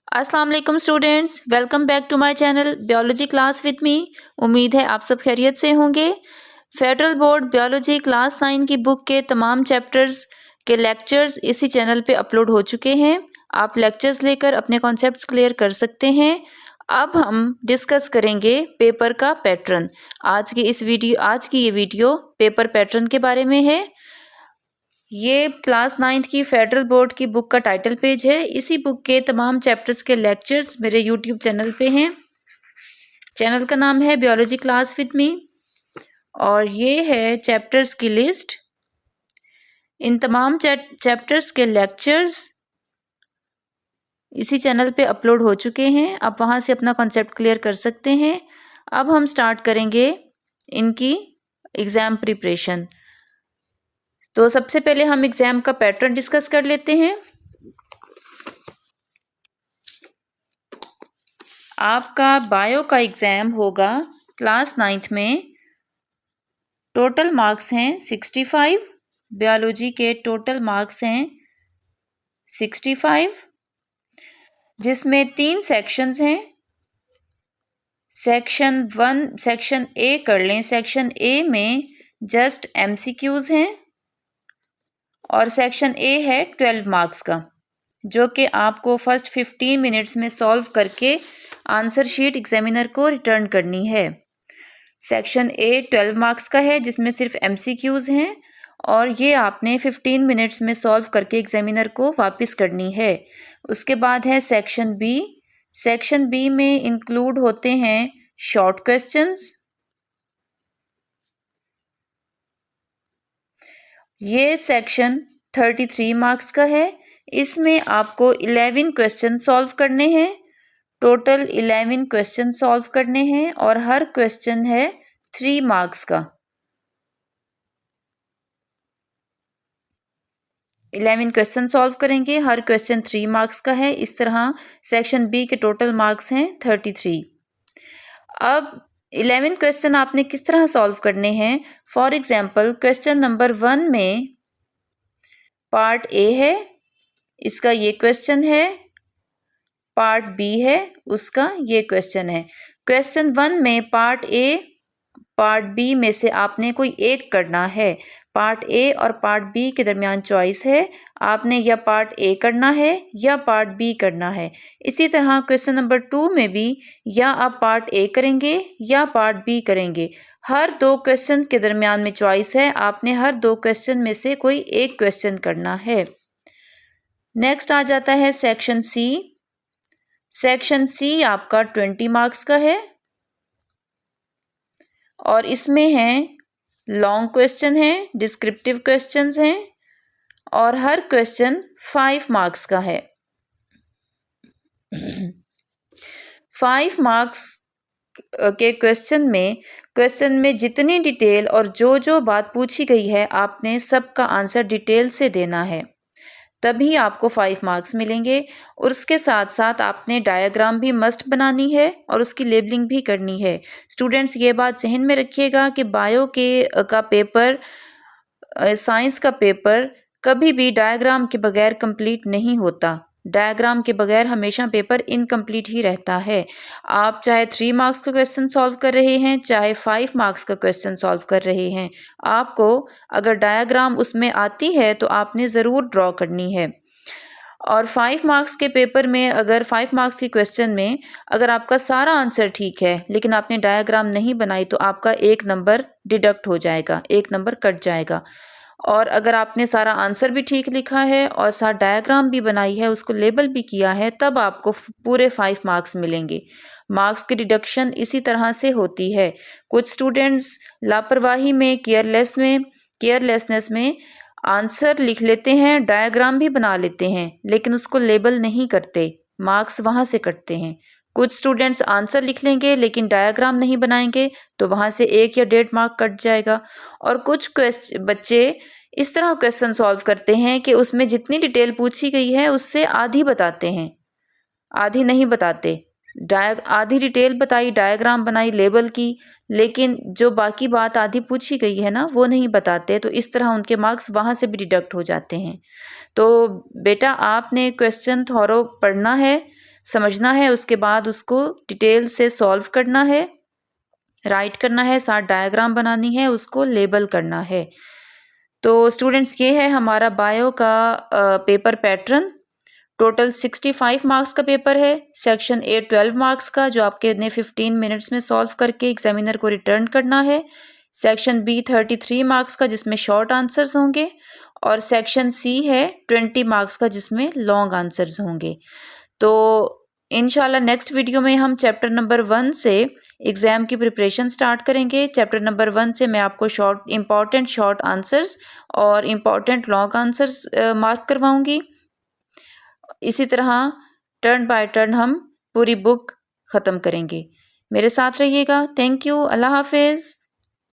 अस्सलाम वालेकुम students, welcome back to my channel biology class with me. उम्मीद है आप सब खैरियत से होंगे। फेडरल बोर्ड बायोलॉजी क्लास 9 की बुक के तमाम चैप्टर्स के लेक्चर्स इसी चैनल पे अपलोड हो चुके हैं। आप लेक्चर्स लेकर अपने कॉन्सेप्ट्स क्लियर कर सकते हैं। अब हम डिस्कस करेंगे पेपर का पैटर्न। आज की ये वीडियो पेपर पैटर्न के बारे में है। ये क्लास 9 की फेडरल बोर्ड की बुक का टाइटल पेज है। इसी बुक के तमाम चैप्टर्स के लेक्चर्स मेरे यूट्यूब चैनल पे हैं। चैनल का नाम है बायोलॉजी क्लास विद मी और ये है चैप्टर्स की लिस्ट। इन तमाम चैप्टर्स के लेक्चर्स इसी चैनल पे अपलोड हो चुके हैं। आप वहाँ से अपना कॉन्सेप्ट क्लियर कर सकते हैं। अब हम स्टार्ट करेंगे इनकी एग्ज़ाम प्रिपरेशन। तो सबसे पहले हम एग्ज़ाम का पैटर्न डिस्कस कर लेते हैं। आपका बायो का एग्ज़ाम होगा क्लास 9 में। टोटल मार्क्स हैं 65। बायोलॉजी के टोटल मार्क्स हैं 65, जिसमें 3 सेक्शंस हैं। सेक्शन ए कर लें। सेक्शन ए में जस्ट MCQs हैं और सेक्शन ए है 12 मार्क्स का, जो कि आपको फर्स्ट 15 मिनट्स में सॉल्व करके आंसर शीट एग्जामिनर को रिटर्न करनी है। सेक्शन ए 12 मार्क्स का है, जिसमें सिर्फ MCQs हैं और ये आपने 15 मिनट्स में सॉल्व करके एग्जामिनर को वापस करनी है। उसके बाद है सेक्शन बी। सेक्शन बी में इंक्लूड होते हैं शॉर्ट क्वेश्चंस। ये सेक्शन 33 मार्क्स का है। इसमें आपको 11 क्वेश्चन सॉल्व करने हैं। टोटल 11 क्वेश्चन सॉल्व करने हैं और हर क्वेश्चन है 3 मार्क्स का। 11 क्वेश्चन सॉल्व करेंगे, हर क्वेश्चन 3 मार्क्स का है। इस तरह सेक्शन बी के टोटल मार्क्स हैं 33। अब 11 क्वेश्चन आपने किस तरह सॉल्व करने हैं। फॉर एग्जाम्पल क्वेश्चन नंबर 1 में पार्ट ए है, इसका ये क्वेश्चन है। पार्ट बी है, उसका ये क्वेश्चन है। क्वेश्चन 1 में पार्ट ए पार्ट बी में से आपने कोई एक करना है। पार्ट ए और पार्ट बी के दरमियान चॉइस है। आपने या पार्ट ए करना है या पार्ट बी करना है। इसी तरह क्वेश्चन नंबर 2 में भी या आप पार्ट ए करेंगे या पार्ट बी करेंगे। हर 2 क्वेश्चन के दरमियान में चॉइस है। आपने हर 2 क्वेश्चन में से कोई एक क्वेश्चन करना है। नेक्स्ट आ जाता है सेक्शन सी। सेक्शन सी आपका 20 मार्क्स का है और इसमें हैं लॉन्ग क्वेश्चन हैं, डिस्क्रिप्टिव क्वेश्चंस हैं और हर क्वेश्चन 5 मार्क्स का है। 5 मार्क्स के क्वेश्चन में जितनी डिटेल और जो बात पूछी गई है आपने सबका आंसर डिटेल से देना है, तभी आपको 5 मार्क्स मिलेंगे। और उसके साथ साथ आपने डायग्राम भी मस्ट बनानी है और उसकी लेबलिंग भी करनी है। स्टूडेंट्स ये बात जहन में रखिएगा कि बायो का पेपर, साइंस का पेपर कभी भी डायग्राम के बगैर कंप्लीट नहीं होता। डायग्राम के बगैर हमेशा पेपर इनकम्प्लीट ही रहता है। आप चाहे 3 मार्क्स का क्वेश्चन सॉल्व कर रहे हैं, चाहे 5 मार्क्स का क्वेश्चन सॉल्व कर रहे हैं, आपको अगर डायग्राम उसमें आती है तो आपने ज़रूर ड्रॉ करनी है। और 5 मार्क्स के पेपर में, अगर 5 मार्क्स के क्वेश्चन में अगर आपका सारा आंसर ठीक है लेकिन आपने डायग्राम नहीं बनाई तो आपका 1 नंबर डिडक्ट हो जाएगा, 1 नंबर कट जाएगा। और अगर आपने सारा आंसर भी ठीक लिखा है और साथ डायग्राम भी बनाई है, उसको लेबल भी किया है, तब आपको पूरे 5 मार्क्स मिलेंगे। मार्क्स की डिडक्शन इसी तरह से होती है। कुछ स्टूडेंट्स लापरवाही में, केयरलेसनेस में आंसर लिख लेते हैं, डायग्राम भी बना लेते हैं, लेकिन उसको लेबल नहीं करते, मार्क्स वहाँ से कटते हैं। कुछ स्टूडेंट्स आंसर लिख लेंगे लेकिन डायग्राम नहीं बनाएंगे तो वहाँ से 1 या 1.5 मार्क कट जाएगा। और कुछ बच्चे इस तरह क्वेश्चन सॉल्व करते हैं कि उसमें जितनी डिटेल पूछी गई है उससे आधी बताते हैं, आधी नहीं बताते। आधी डिटेल बताई, डायग्राम बनाई, लेबल की, लेकिन जो बाकी बात आधी पूछी गई है ना वो नहीं बताते। तो इस तरह उनके मार्क्स वहाँ से भी डिडक्ट हो जाते हैं। तो बेटा आपने क्वेश्चन थॉरो पढ़ना है, समझना है, उसके बाद उसको डिटेल से सॉल्व करना है, राइट करना है, साथ डायग्राम बनानी है, उसको लेबल करना है। तो स्टूडेंट्स ये है हमारा बायो का पेपर पैटर्न। टोटल 65 मार्क्स का पेपर है। सेक्शन ए 12 मार्क्स का, जो आपके ने 15 मिनट्स में सॉल्व करके एग्जामिनर को रिटर्न करना है। सेक्शन बी 33 मार्क्स का, जिसमें शॉर्ट आंसर्स होंगे। और सेक्शन सी है 20 मार्क्स का, जिसमें लॉन्ग आंसर्स होंगे। तो इंशाल्लाह नेक्स्ट वीडियो में हम चैप्टर नंबर 1 से एग्ज़ाम की प्रिपरेशन स्टार्ट करेंगे। चैप्टर नंबर 1 से मैं आपको इम्पॉर्टेंट शॉर्ट आंसर्स और इम्पॉर्टेंट लॉन्ग आंसर्स मार्क करवाऊंगी। इसी तरह टर्न बाय टर्न हम पूरी बुक ख़त्म करेंगे। मेरे साथ रहिएगा। Thank you. अल्लाह हाफिज़।